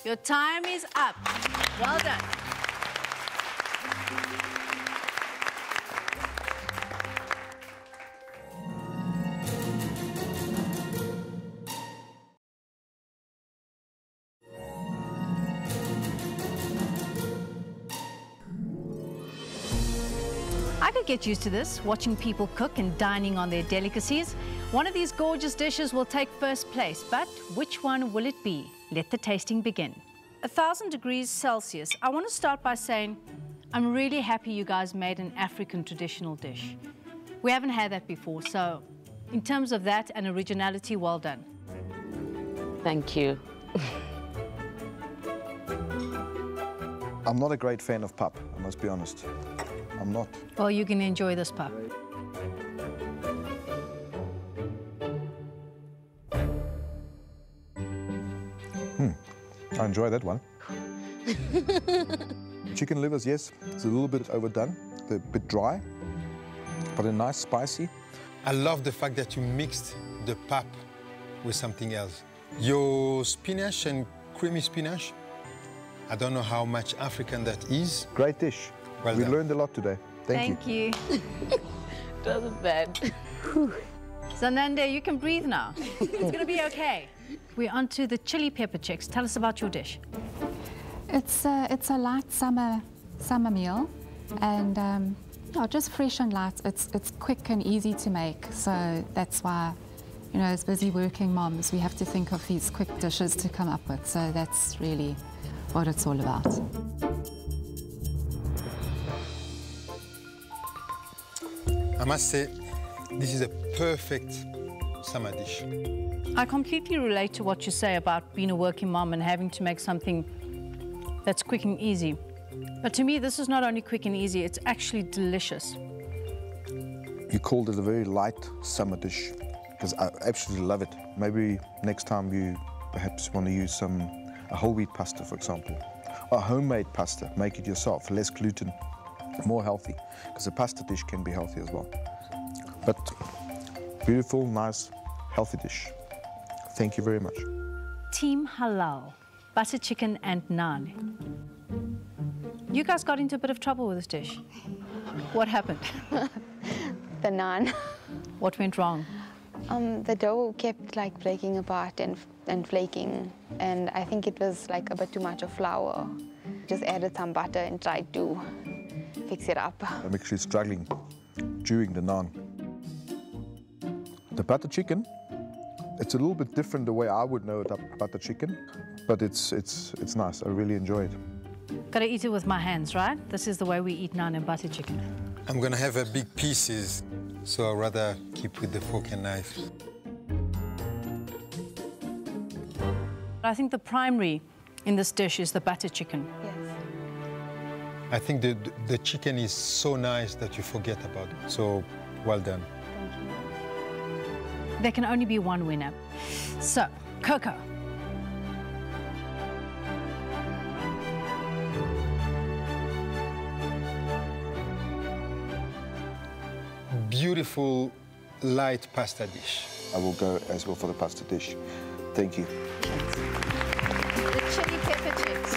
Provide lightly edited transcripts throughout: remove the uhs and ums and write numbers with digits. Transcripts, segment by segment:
Your time is up. Well done. I could get used to this, watching people cook and dining on their delicacies. One of these gorgeous dishes will take first place, but which one will it be? Let the tasting begin. 1,000 degrees Celsius. I want to start by saying I'm really happy you guys made an African traditional dish. We haven't had that before, so in terms of that and originality, well done. Thank you. I'm not a great fan of pap, I must be honest. I'm not. Well, you can enjoy this pap. I enjoy that one. Chicken livers, yes, it's a little bit overdone, a bit dry, but a nice spicy. I love the fact that you mixed the pap with something else. Your spinach and creamy spinach, I don't know how much African that is. Great dish. Well we done. learned a lot today. Thank you. It wasn't bad. Zanande, you can breathe now. It's going to be okay. We're on to the chili pepper chicks. Tell us about your dish. It's a light summer meal, and yeah, just fresh and light. It's quick and easy to make, so that's why, you know, as busy working moms, we have to think of these quick dishes to come up with. So that's really what it's all about. I must say, this is a perfect summer dish. I completely relate to what you say about being a working mom and having to make something that's quick and easy. But to me, this is not only quick and easy, it's actually delicious. You called it a very light summer dish, because I absolutely love it. Maybe next time you perhaps want to use a whole wheat pasta, for example, or homemade pasta. Make it yourself, less gluten, more healthy, because a pasta dish can be healthy as well. But beautiful, nice, healthy dish. Thank you very much. Team Halal, butter chicken and naan. You guys got into a bit of trouble with this dish. What happened? The naan. What went wrong? The dough kept like breaking apart and flaking, and I think it was like a bit too much of flour. Just added some butter and tried to fix it up. I'm actually struggling chewing the naan. The butter chicken, it's a little bit different the way I would know butter chicken, but it's nice. I really enjoy it. Gotta eat it with my hands, right? This is the way we eat naan and butter chicken. I'm gonna have a big pieces, so I'd rather keep with the fork and knife. I think the primary in this dish is the butter chicken. Yes. I think the chicken is so nice that you forget about it. So, well done. Thank you. There can only be one winner. So, Coco. Beautiful, light pasta dish. I will go as well for the pasta dish. Thank you. The chili pepper chicks.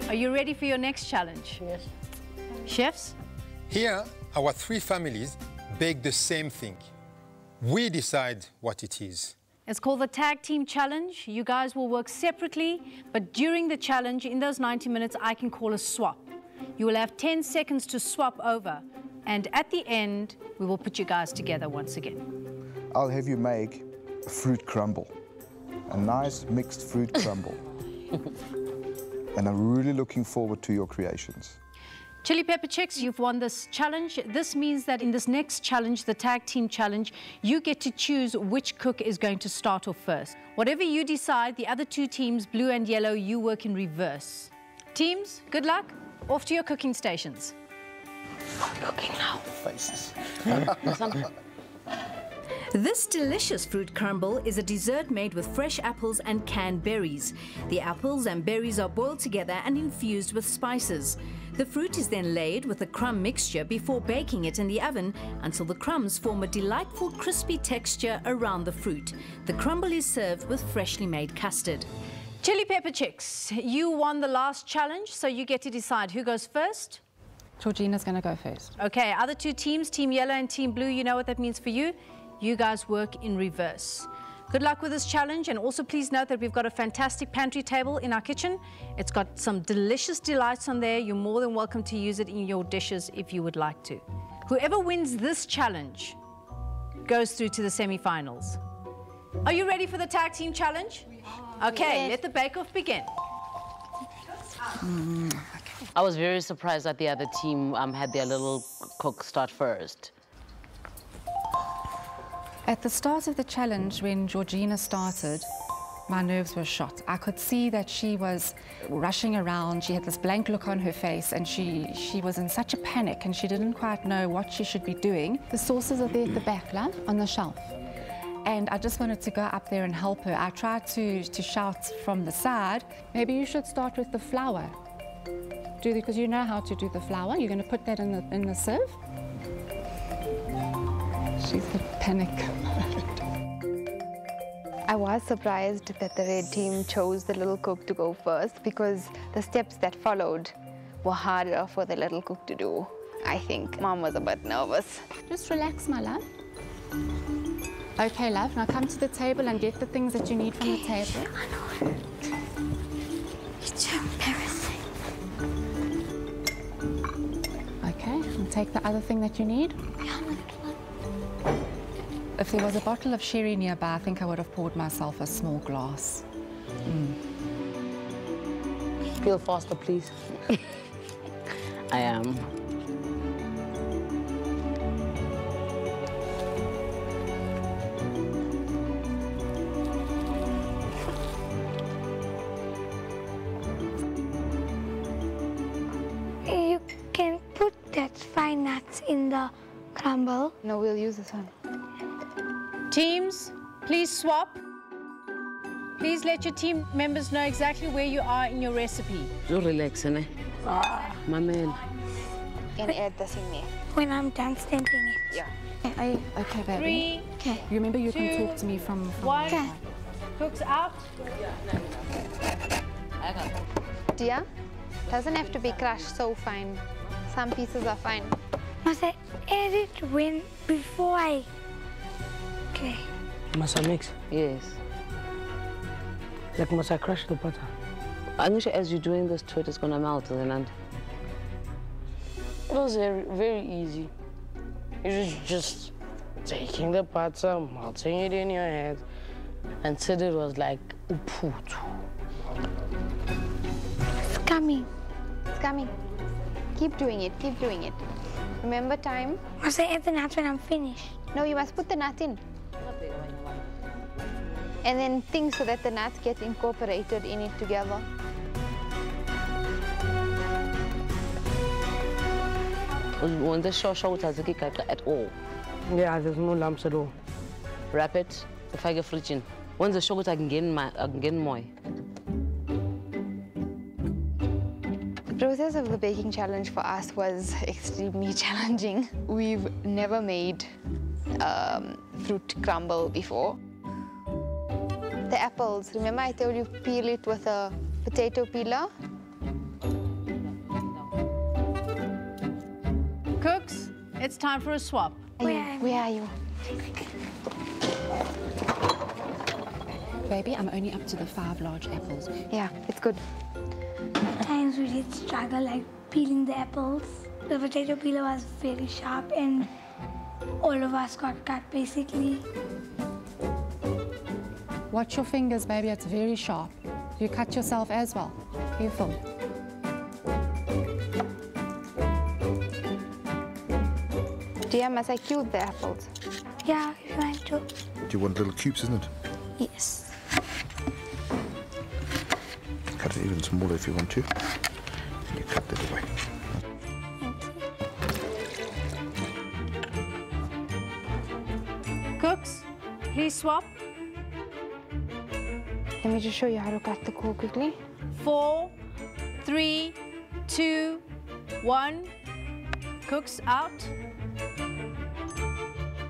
Are you ready for your next challenge? Yes. Chefs? Here, our three families bake the same thing. We decide what it is. It's called the Tag Team Challenge. You guys will work separately, but during the challenge, in those 90 minutes, I can call a swap. You will have 10 seconds to swap over, and at the end, we will put you guys together once again. I'll have you make a fruit crumble, a nice mixed fruit crumble. And I'm really looking forward to your creations. Chili Pepper Chicks, you've won this challenge. This means that in this next challenge, the Tag Team Challenge, you get to choose which cook is going to start off first. Whatever you decide, the other two teams, blue and yellow, you work in reverse. Teams, good luck. Off to your cooking stations. Cooking now. Faces. This delicious fruit crumble is a dessert made with fresh apples and canned berries. The apples and berries are boiled together and infused with spices. The fruit is then laid with a crumb mixture before baking it in the oven until the crumbs form a delightful crispy texture around the fruit. The crumble is served with freshly made custard. Chili Pepper Chicks, you won the last challenge, so you get to decide who goes first. Georgina's going to go first. Okay, other two teams, Team Yellow and Team Blue, you know what that means for you. You guys work in reverse. Good luck with this challenge, and also please note that we've got a fantastic pantry table in our kitchen. It's got some delicious delights on there. You're more than welcome to use it in your dishes if you would like to. Whoever wins this challenge goes through to the semi-finals. Are you ready for the tag team challenge? Okay, let the bake-off begin. I was very surprised that the other team had their little cook start first. At the start of the challenge, when Georgina started, my nerves were shot. I could see that she was rushing around. She had this blank look on her face, and she was in such a panic, and she didn't quite know what she should be doing. The sauces are there at the back, love, on the shelf. And I just wanted to go up there and help her. I tried to shout from the side, maybe you should start with the flour. Because you know how to do the flour. You're going to put that in the sieve. She's in panic mode. I was surprised that the red team chose the little cook to go first because the steps that followed were harder for the little cook to do. I think Mom was a bit nervous. Just relax, my love. Okay, love, now come to the table and get the things that you need from the table. It's embarrassing. Okay, and take the other thing that you need. If there was a bottle of sherry nearby, I think I would have poured myself a small glass. Feel faster, please. I am. You can put that fine nuts in the crumble. No, we'll use this one. Teams, please swap. Please let your team members know exactly where you are in your recipe. So relax, eh? My man. And add this in there. When I'm done stamping it. Yeah. Okay, baby. 3, Okay. You remember you 2, can talk to me from 1. Okay. Cooks out. Dear, doesn't have to be crushed so fine. Some pieces are fine. Must I add it before I... Okay. Must I mix? Yes. Like, must I crush the butter? Anisha, as you're doing this to it, it's gonna melt, isn't it? It was very easy. You're just taking the butter, melting it in your hand, until it was like uputu. It's coming. It's coming. Keep doing it, keep doing it. Remember time? Must I add the nuts when I'm finished? No, you must put the nuts in. And then think so that the nuts get incorporated in it together. When the show at all. Yeah, there's no lumps at all. Wrap it, if I get fridge. When the show I can get more. The process of the baking challenge for us was extremely challenging. We've never made fruit crumble before. The apples, remember I told you peel it with a potato peeler? Cooks, it's time for a swap. Where are you? Baby, I'm only up to the 5 large apples. Yeah, it's good. Times we did struggle, like peeling the apples. The potato peeler was very sharp and all of us got cut basically. Watch your fingers, baby, it's very sharp. You cut yourself as well. Careful. Dear, must I cube the apples? Yeah, if you want to. Do you want little cubes, isn't it? Yes. Cut it even smaller if you want to. And you cut that away. Cooks, please swap. Let me just show you how to cut the core quickly. 4, 3, 2, 1. Cooks out.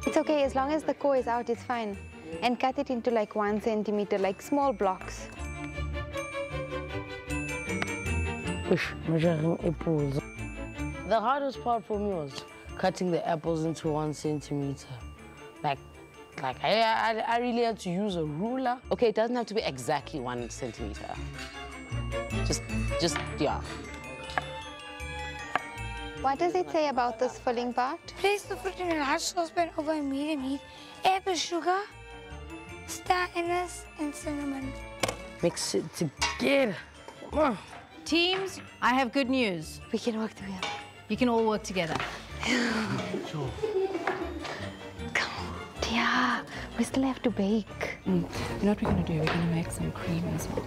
It's okay, as long as the core is out, it's fine. And cut it into like 1 centimeter, like small blocks. Measuring apples. The hardest part for me was cutting the apples into 1 centimeter. I really had to use a ruler. Okay, it doesn't have to be exactly 1 centimeter. Just, yeah. What does it say about this filling part? Place the fruit in a large saucepan over a medium heat. Add the sugar, star anise, and cinnamon. Mix it together. Come on. Teams, I have good news. We can work together. You can all work together. Come on, dear. We still have to bake. You know what we're going to do? We're going to make some cream as well.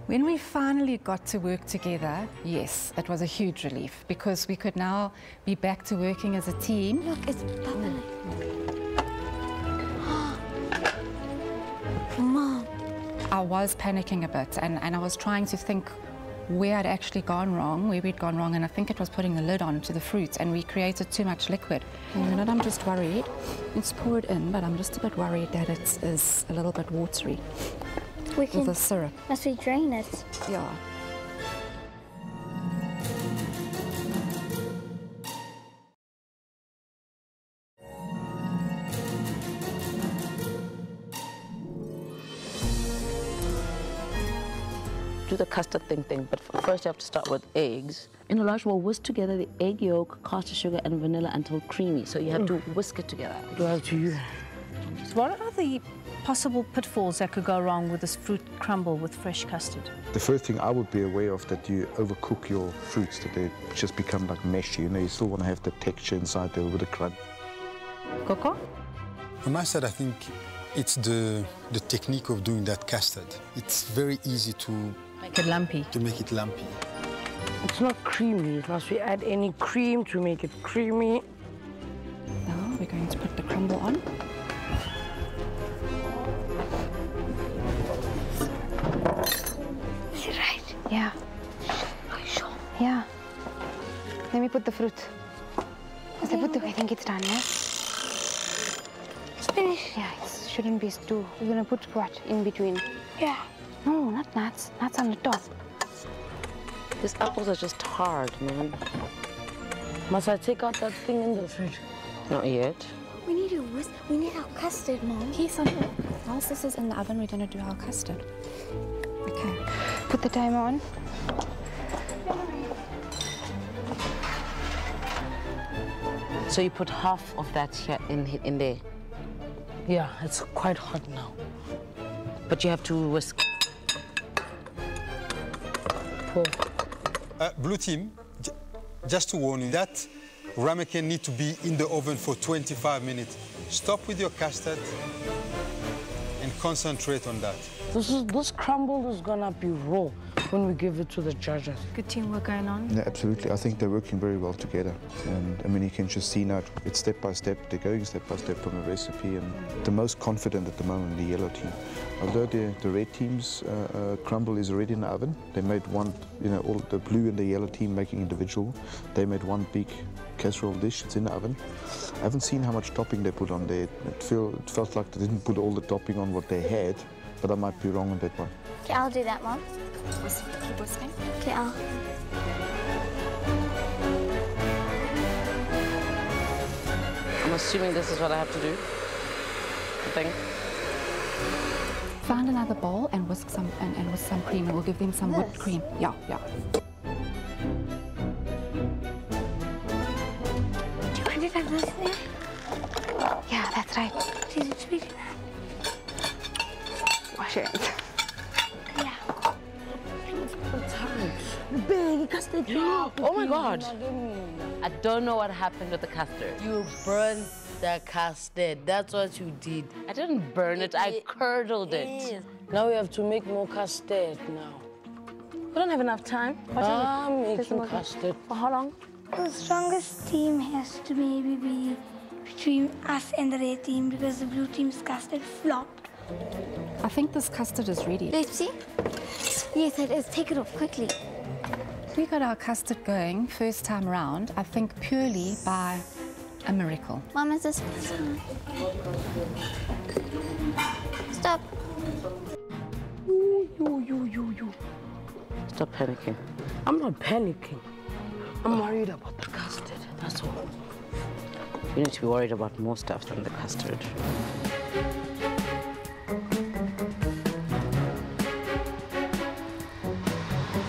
When we finally got to work together, yes, it was a huge relief because we could now be back to working as a team. Look, it's bubbling. Mom. I was panicking a bit and I was trying to think where I'd actually gone wrong, where we'd gone wrong, and I think it was putting the lid on to the fruit and we created too much liquid. And you know, I'm just worried. It's poured in, but I'm just a bit worried that it is a little bit watery We can. with the syrup. Must we drain it? Yeah. Do the custard thing, but first you have to start with eggs. In a large bowl, whisk together the egg yolk, caster sugar, and vanilla until creamy. So you have to whisk it together. Do I have to use? So what are the possible pitfalls that could go wrong with this fruit crumble with fresh custard? The first thing I would be aware of that you overcook your fruits, that they just become like meshy. You know, you still want to have the texture inside there with the crunch. Coco? On my side, I think it's the technique of doing that custard. It's very easy to Make it lumpy. make it lumpy. It's not creamy. Must we add any cream to make it creamy? Now we're going to put the crumble on. Is it right? Yeah. Are you sure? Yeah. Let me put the fruit. I think it's done, yeah? It's finished. Yeah, it shouldn't be too. We're gonna put what in between? Yeah. No, not nuts. Nuts on the top. These apples are just hard, man. Must I take out that thing in the fridge? Not yet. We need a whisk. We need our custard, Mom. Yes, whilst this is in the oven, we're going to do our custard. Okay. Put the timer on. So you put half of that here in there, Yeah, it's quite hot now. but you have to whisk. Pour. Blue team, just to warn you, that ramekin need to be in the oven for 25 minutes. Stop with your custard and concentrate on that. This crumble is gonna be raw when we give it to the judges. Good teamwork going on. Yeah, absolutely. I think they're working very well together. And I mean, you can just see now it's step by step. They're going step by step from the recipe. And the most confident at the moment, the yellow team. Although the red team's crumble is already in the oven, they made one, you know, all the blue and the yellow team making individual. They made one big casserole dish. It's in the oven. I haven't seen how much topping they put on there. It felt like they didn't put all the topping on what they had, but I might be wrong on that one. Okay, I'll do that, Mom. Keep whisking. Okay, I'll. I'm assuming this is what I have to do. I think. Find another bowl and whisk some and whisk some cream, and we'll give them some whipped cream. Yeah, yeah. Do you want it like this there? Yeah, that's right. She's sweet. Wash your hands. Yeah. Big custard. Oh my God. I don't know what happened with the custard. You burned the custard. That's what you did. I didn't burn it, I curdled it. Now we have to make more custard now. We don't have enough time. I'm making custard. For how long? The strongest team has to maybe be between us and the red team because the blue team's custard flopped. I think this custard is ready. Let's see. Yes, it is. Take it off quickly. We got our custard going first time round, I think purely by a miracle. Mom, is this? Stop. Stop panicking. I'm not panicking. I'm worried about the custard, that's all. You need to be worried about more stuff than the custard.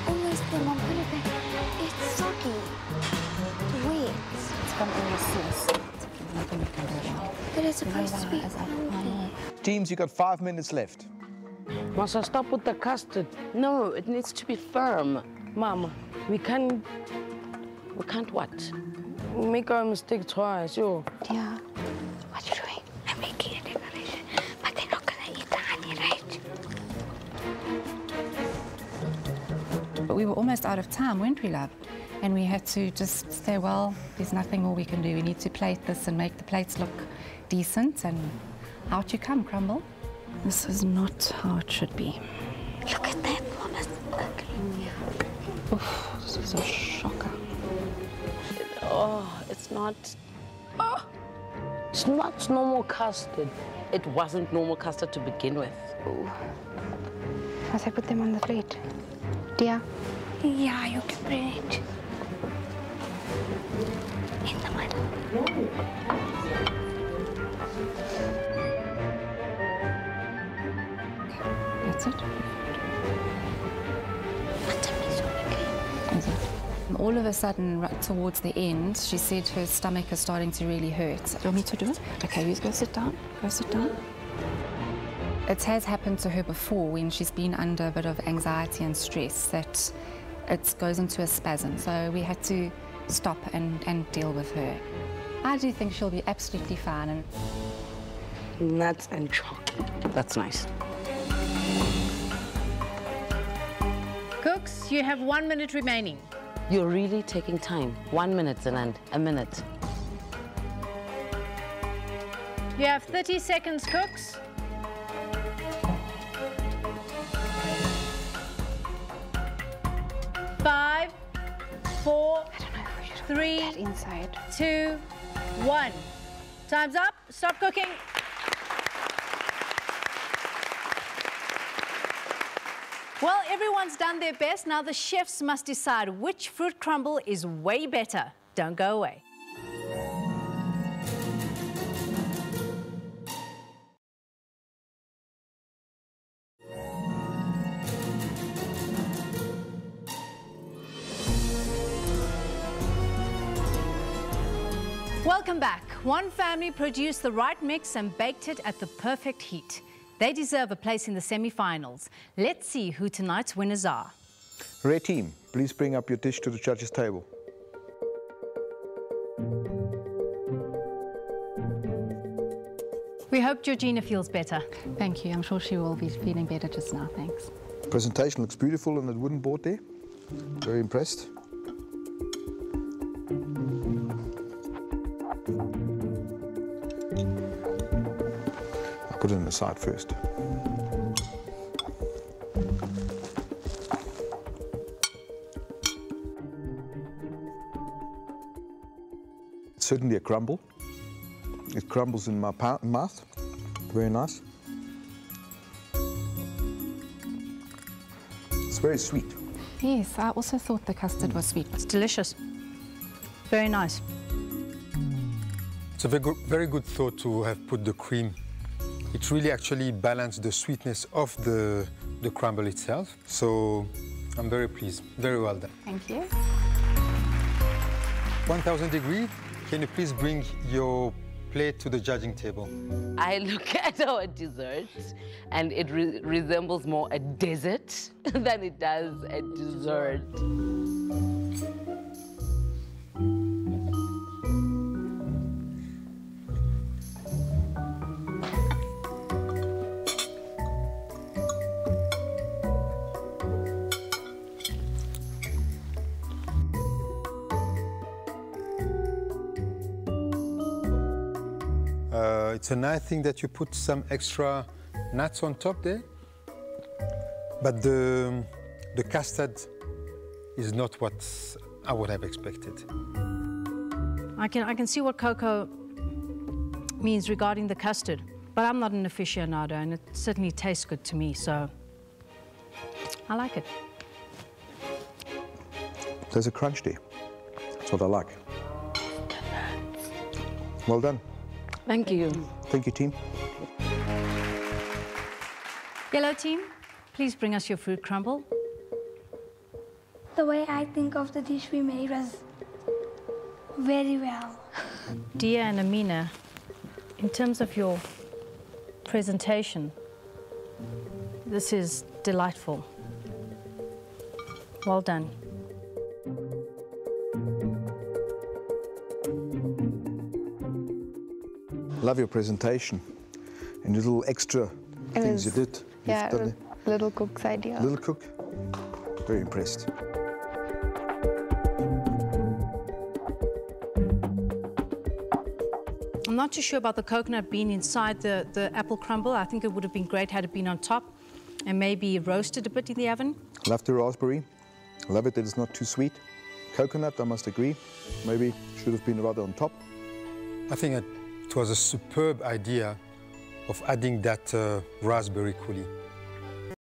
Almost there, Mom. Put it back. It's soggy. Wet. It's from all the sauce. There's nothing we can do now. But it's supposed to be. Teams, you got 5 minutes left. Must I stop with the custard? No, it needs to be firm. Mama, we can't what? Make a mistake twice, yo. Yeah. What you doing? I'm making a decoration. But they're not gonna eat the honey, right? But we were almost out of time, weren't we, love? And we had to just say, well, there's nothing more we can do. We need to plate this and make the plates look decent. And out you come, Crumble. This is not how it should be. Look at that, Mom. It's ugly. Oof, this is a shocker. Oh, it's not... It's not normal custard. It wasn't normal custard to begin with. Must I put them on the plate? Dear? Yeah, you can bring it. In the middle. That's it. Is it? All of a sudden, right towards the end, she said her stomach is starting to really hurt. Do you want me to do it? Okay, you go sit down. Go sit down. It has happened to her before when she's been under a bit of anxiety and stress that it goes into a spasm. So we had to stop and deal with her. I do think she'll be absolutely fine. And Nuts and chocolate. That's nice. Cooks, you have 1 minute remaining. You're really taking time. 1 minute, Zanand. A minute. You have 30 seconds, cooks. Five, four, three, That inside. 2, 1. Time's up. Stop cooking. Well, everyone's done their best. Now the chefs must decide which fruit crumble is way better. Don't go away. Welcome back. One family produced the right mix and baked it at the perfect heat. They deserve a place in the semi-finals. Let's see who tonight's winners are. Red team, please bring up your dish to the judges' table. We hope Georgina feels better. thank you. I'm sure she will be feeling better just now. Thanks. Presentation looks beautiful on that wooden board there. Very impressed. I'll put it on the side first. It's certainly a crumble. It crumbles in my mouth. Very nice. It's very sweet. Yes, I also thought the custard was sweet. It's delicious. Very nice. It's a very good thought to have put the cream. It really actually balanced the sweetness of the crumble itself. So I'm very pleased. Very well done. Thank you. 1000 degrees. Can you please bring your plate to the judging table? I look at our dessert and it resembles more a dessert than it does a dessert. It's a nice thing that you put some extra nuts on top there, but the custard is not what I would have expected. I can see what Coco means regarding the custard, but I'm not an aficionado, and it certainly tastes good to me, so I like it. There's a crunch there. That's what I like. Well done. Thank you. Thank you, team. Yellow team, please bring us your fruit crumble. The way I think of the dish we made was very well. Dia and Amina, in terms of your presentation, this is delightful. Well done. Love your presentation and the little extra things you did. Yeah, little cook's idea. Little cook. Very impressed. I'm not too sure about the coconut being inside the apple crumble. I think it would have been great had it been on top and maybe roasted a bit in the oven. Love the raspberry. Love it that it's not too sweet. Coconut, I must agree. Maybe should have been rather on top. I think it was a superb idea of adding that raspberry coulis.